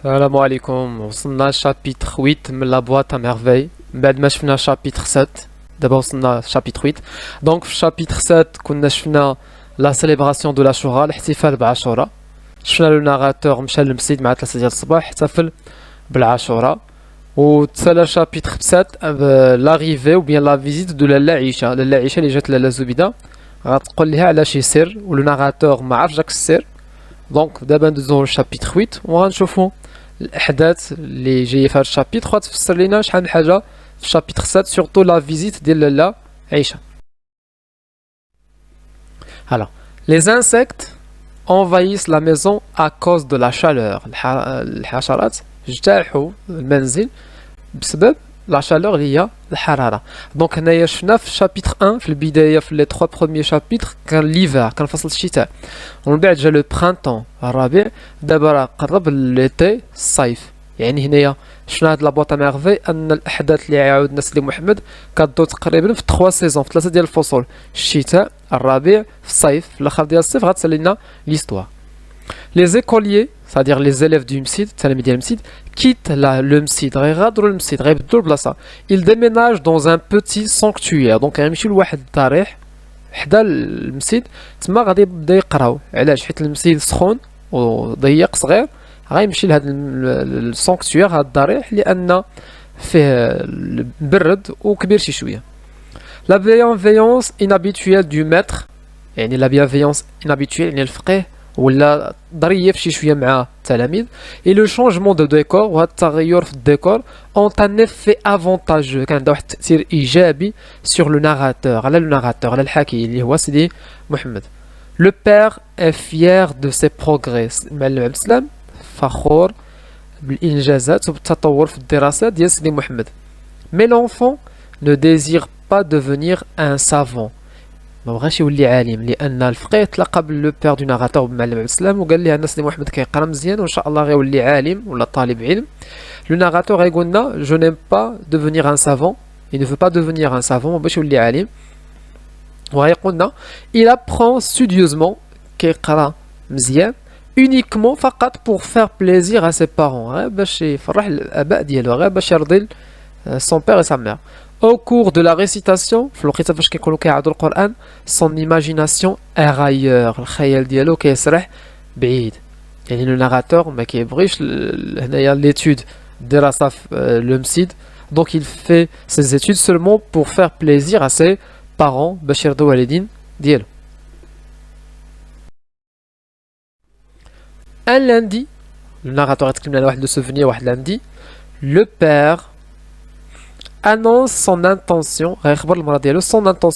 Salam alaikum, وصلنا chapitre 8 من la boîte à merveille بعد ما شفنا chapitre 7 دابا وصلنا chapitre 8 donc في chapitre 7 كنا شفنا la célébration de l'Ashura الاحتفال بعاشوراء شفنا لو ناراتور مشى للمسجد مع 3 ديال الصباح احتفل بالعاشوراء وتسالى chapitre 7 l'arrivée ou bien la visite de لاله عيشة لاله عيشة اللي جات لاله زبيدة غتقول لها على شي سر ولو ناراتور ما عرفش داك السر دونك دابا ندوزو للشابيتر 8 وغنشوفو الاحداث اللي جايه في هذا الشابيتر وغتفسر لينا شحال من حاجه في الشابيتر 7 سورتو لا فيزيت ديال لاله عيشه. Alors, les insectes envahissent la maison à cause de la chaleur. الحشرات اجتاحوا المنزل بسبب لا شالور اللي هي الحراره. دونك هنايا شفنا في الشابيتر 1 في البدايه في لي 3 بروميير شابيتر كان ليفر كان فصل الشتاء ومن بعد جا لو برانتون الربيع دابا راه قرب ليتي الصيف. يعني هنايا شفنا هاد لابواط ميرفي ان الاحداث اللي عاودنا سيدي محمد كدور تقريبا في 3 سيزون في 3 ديال الفصول الشتاء الربيع في الصيف في الاخر ديال الصيف غتسالينا ليستوار. Les écoliers, c'est-à-dire les élèves du MSID, quittent le MSID, ils déménagent dans un petit sanctuaire. Donc, غيمشيو لواحد الضريح حدا المسجد تما غادي يبدا يقراو. علاش؟ حيت المسجد سخون وضيق صغير غيمشي لهاد السانكتوير هاد الضريح لان فيه برد وكبير شي شويه. La bienveillance inhabituelle du maître, يعني la bienveillance inhabituelle يعني الفقيه ولا ظريف شي شويه مع التلاميذ et le changement de décor وهذا التغير في الديكور ont un effet avantageux كان عنده واحد التأثير إيجابي sur le narrateur على لو ناراتور على الحكي اللي هو سيدي محمد. Le père est fier de ses progrès. المعلم عبد السلام فخور بالإنجازات وبالتطور في الدراسات ديال سيدي محمد. Mais l'enfant ne désire pas devenir un savant. ما بغاش يولي عالم لان الفقيه تلاقى باللو بير دو ناراتور بمعلم عبد السلام وقال ليه ان سيدي محمد كيقرا مزيان وان شاء الله غيولي عالم ولا طالب علم. لو ناراتور غيقول لنا جو نيم با devenir un savant, il ne veut pas devenir un savant ما بغاش يولي عالم وغيقول لنا il apprend studieusement كيقرا مزيان uniquement فقط pour faire plaisir à ses parents غير باش يفرح الاباء ديالو غير باش يرضي son père et sa mère. Au cours de la récitation, son imagination est ailleurs. الخيال ديالو كيسرح بعيد. يعني le narrateur ما كيبغيش هنايا l'étude الدراسة في المسجد. Donc il fait ses études seulement pour faire plaisir à ses parents باش يرضوا والدين ديالو. Un lundi, le narrateur يتكلم على واحد لو سوفونير واحد lundi, le père annonce son intention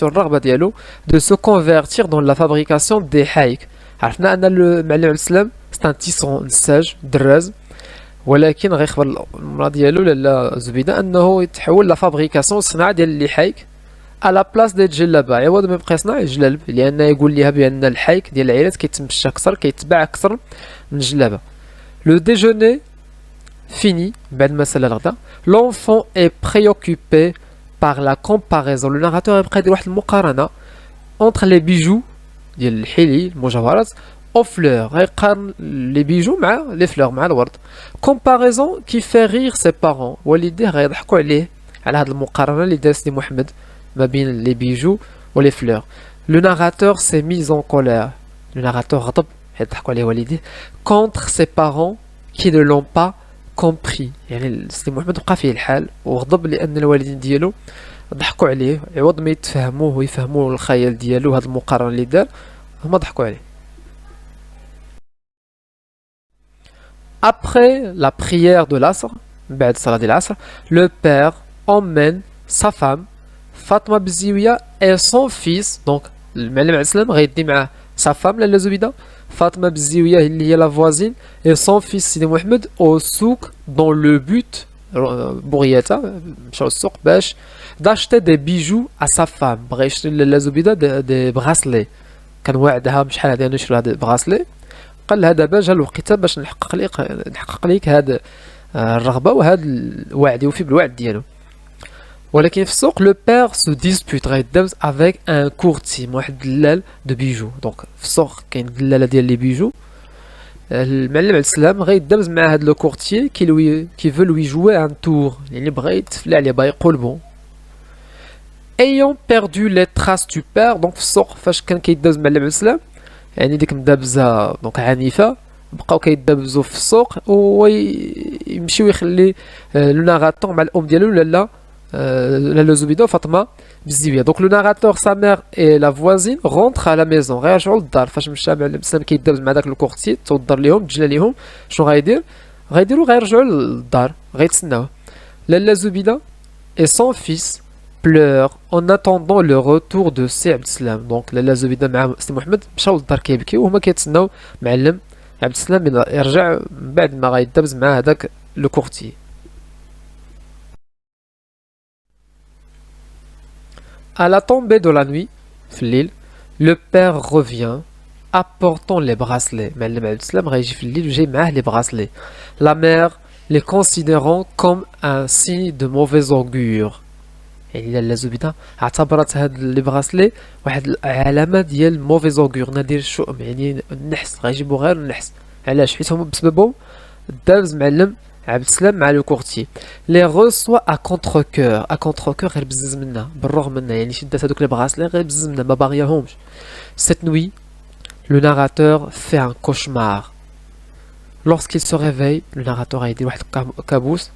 الرغبة ديالو de se convertir dans la fabrication des حايك. عرفنا ان المعلم عبد السلام c'est un tisserand نساج دراز ولكن غيخبر المرا ديالو لاله زبيده انه يتحول لفابريكاسيون الصناعه ديال اللي حايك على بلاص ديال الجلابه عوض ما يبقى يصنع جلالب لان يقول ليها بان الحايك ديال العائلات كيتمشى اكثر كيتباع اكثر من الجلابه. لو déjeuner fini, l'enfant est préoccupé par la comparaison. Le narrateur est prêt de واحد المقارنة entre les bijoux ديال الحلي المجوهرات aux fleurs. غيقارن les bijoux مع les fleurs مع الورد. Comparaison qui fait rire ses parents. والديه غيضحكوا عليه على هذه المقارنة اللي دار سيدي محمد ما بين les bijoux و les fleurs. Le narrateur s'est mis en colère. Le narrateur غضب يضحكوا عليه والديه contre ses parents qui ne l'ont pas compris. يعني سيدي محمد بقى فيه الحال وغضب لان الوالدين ديالو ضحكوا عليه عوض ما يتفهموه ويفهموا الخيال ديالو هذا المقارنه اللي دار هما ضحكوا عليه. Après la prière de l'Asr, بعد صلاة العصر, le père emmène sa femme Fatma Bziouia et son fils. Donc المعلم عبد السلام غيدي معاه sa femme لاله زبيده Fatma Bziouia اللي هي la voisine et son fils سيدي محمد au souk dans le but بغيتها مشاو السوق باش d'acheter des bijoux à sa femme بغا يشري لاله زبيده دي براسلي كان واعدها بشحال هادي نشري هاد براسلي قال لها دابا جا الوقت باش نحقق ليك هاد الرغبه وهاد الوعد يوفي بالوعد ديالو. ولكن في السوق لو بير سو ديسبوت غيدابز افيك ان كورتي واحد الدلال دو بيجو. دونك في السوق كاين دلاله ديال لي بيجو المعلم عبد السلام غيدابز مع هاد لو كورتيي كي veut lui jouer un tour يعني بغا يتفلع عليه بغا يقول بون. ayant perdu les traces du père دونك في السوق فاش كان كيدابز مع المعلم عبد السلام يعني ديك مدابزه دونك عنيفه بقاو كيدابزو في السوق وهو يمشي ويخلي لو ناراتور مع الام ديالو لالا زبيده وفاطمه بالزاويه. دونك لو ناراتور سا مير اي لا فوازين رونتر على ميزون غيرجعوا للدار فاش مشى مع السلام كيدابز مع داك الكورتي توضر ليهم تجلى ليهم شنو غيديروا غيرجعوا للدار غيتسناوه. لالا زبيده اي سون فيس pleure en attendant le retour de سي عبد السلام. دونك لالا زبيده مع سي محمد مشاو للدار كيبكيو وهما كيتسناو معلم عبد السلام يرجع من بعد ما غيدابز مع هذاك لو كورتي. À la tombée de la nuit, في الليل, le père revient apportant les bracelets. معلم عبد السلام غيجي في الليل وجاي معاه les bracelets. La mère les considérant comme un signe de mauvais augure. يعني لالا زبيده اعتبرت هاد لي براسلي واحد العلامه ديال موفيز اوغور نادير الشؤم يعني النحس غيجيبو غير النحس. علاش؟ حيت هما بسببهم دابز معلم عبد السلام مع لو كورتي لي غوسوا ا كونتر كور. ا كونتر كور غير بزز منا بالرغم منا يعني شدات هادوك لي براسلي غير بزز منا ما باغياهمش. cette nuit le narrateur fait un cauchemar. lorsqu'il se réveille le narrateur غيدير واحد كابوس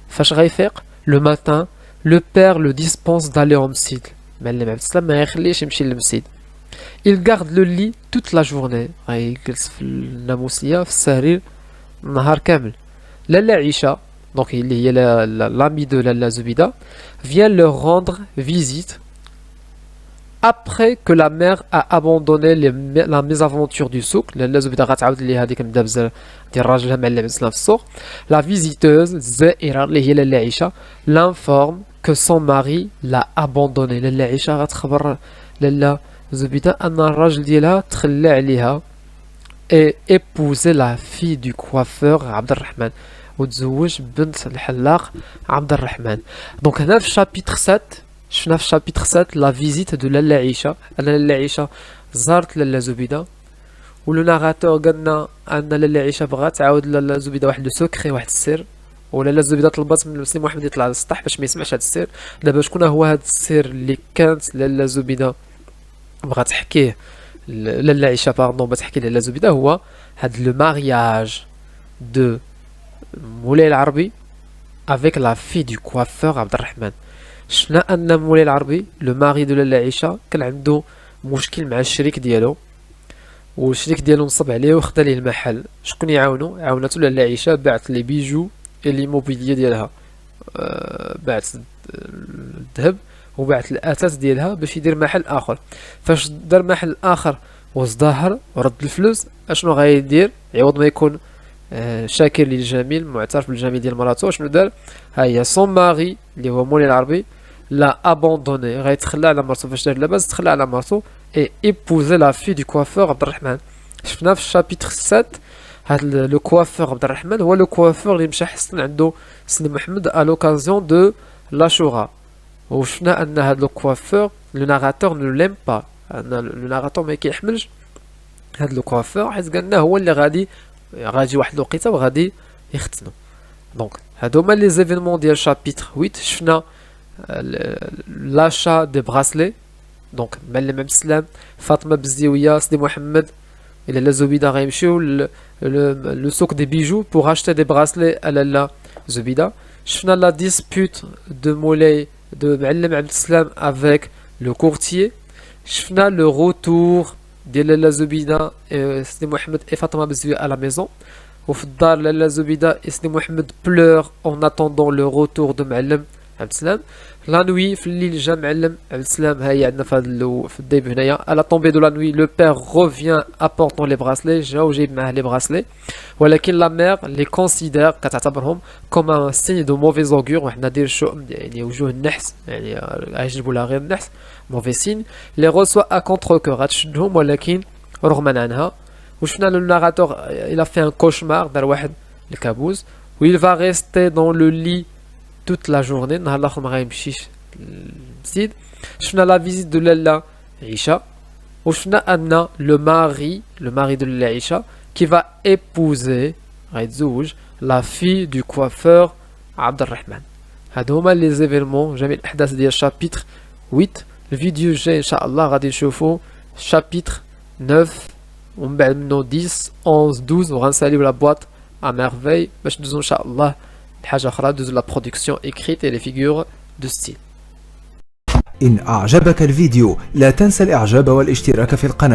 فاش غيفيق le matin le père le dispense d'aller au مسجد. معلم عبد السلام ما يخليش يمشي للمسجد. il garde le lit toute la journée غيجلس في الناموسيه في السرير النهار كامل. لالا عيشة دونك اللي هي l'amie de لالا زبيدة vient leur rendre visite après que la mère a abandonné la mésaventure du souk. لالا زبيدة غتعاود ليها هذيك المدابزة ديال راجلها معلم عبد السلام في السوق. la visiteuse زائرة اللي هي لالا عيشة l'informe que son mari l'a abandonné. لالا عيشة غتخبر لالا زبيدة أن الراجل ديالها تخلى عليها et épousé la fille du coiffeur عبد الرحمن وتزوج بنت الحلاق عبد الرحمن. دونك هنا في شابيتر 7 شفنا في شابيتر 7 لا فيزيت دو لالا عيشة. أن لالا عيشة زارت لالا زبيدة ولو ناراتور قالنا أن لالا عيشة بغات تعاود لالا زبيدة واحد لو سوكري واحد السر ولالا زبيدة طلبات من سي محمد يطلع للسطح باش ما يسمعش هاد السر. دابا شكون هو هاد السر اللي كانت لالا زبيدة بغات تحكيه لالا عيشة باردون بغات تحكي لالا زبيدة هو هاد لو مارياج دو مولاي العربي avec la fille du coiffeur عبد الرحمن. شفنا ان مولاي العربي لو ماري دو لالا عيشة كان عنده مشكل مع الشريك ديالو والشريك ديالو نصب عليه وخدا ليه المحل. شكون يعاونو؟ عاوناتو لالا عيشة باعت لي بيجو لي موبيليا ديالها باعت الذهب وباعت الاثاث ديالها باش يدير محل اخر. فاش دار محل اخر وازدهر ورد الفلوس اشنو غايدير عوض ما يكون شاكر للجميل معترف بالجميل ديال مراتو شنو دار؟ ها هي سون ماري اللي هو مولاي العربي لا ابوندوني غيتخلى على مرتو. فاش دار لاباس تخلى على مرتو اي ايبوزي لا في دو كوافور عبد الرحمن. شفنا في الشابيتر 7 هاد لو كوافور عبد الرحمن هو لو كوافور اللي مشى حسن عنده سيدي محمد ا لوكازيون دو لاشورا. وشفنا ان هاد لو كوافور لو ناراتور نو ليم با ان لو ناراتور ما كيحملش هاد لو كوافور حيت قالنا هو اللي غادي واحد الوقيته وغادي يختنوا. دونك هادو هما لي زيفينمون ديال شابيتر 8. شفنا لاشا دي براسلي دونك معلم عبد السلام فاطمه بالزاويه سيدي محمد الى لا زبيده غيمشيو لو سوق دي بيجو بوغ اشتي دي براسلي على لا زبيده. شفنا لا ديسبوت دو مولاي دو معلم عبد السلام افيك لو كورتيي. شفنا لو روتور ديال لالا زبيده سيدي محمد اي فاطمه بالزاويه على ميزون وفي الدار لالا زبيده سيدي محمد بلور اون اتوندون لو روتور دو معلم عبد السلام. لا نوي في الليل جا معلم عبد السلام ها هي عندنا في الديب هنايا على طومبي دو لا نوي لو بير روفيان ابورتون لي براسلي جا وجايب معاه لي براسلي ولكن لا مير لي كونسيدير كتعتبرهم كوم ان سين دو موفيز اوغور وحنا ندير الشؤم يعني وجوه النحس يعني غيجيبوا لها غير النحس موفي سين لي روسوا ا كونتر كور غتشدهم ولكن رغما عنها. وشفنا لو ناراتور الى في ان كوشمار دار واحد الكابوس ويل فا ريستي دون لو لي toute la journée نهار الاخر ما غيمشيش للمسجد. شفنا لا فيزيت دو لالا عيشة وشفنا ان لو ماري دو لالا عيشة qui va épouser غيتزوج la fille du coiffeur عبد الرحمن. هادو هما لي زيفينمون جميع الاحداث ديال شابيتر 8. الفيديو الجاي ان شاء الله غادي نشوفو شابيتر 9 ومن بعد منو 10 11 12 وغنساليو لا بواط ا ميرفي باش ندوزو ان شاء الله لحاجه اخرى ندوزو لا برودكسيون écrite et les figures de style. إن أعجبك الفيديو لا تنسى الإعجاب والاشتراك في القناة.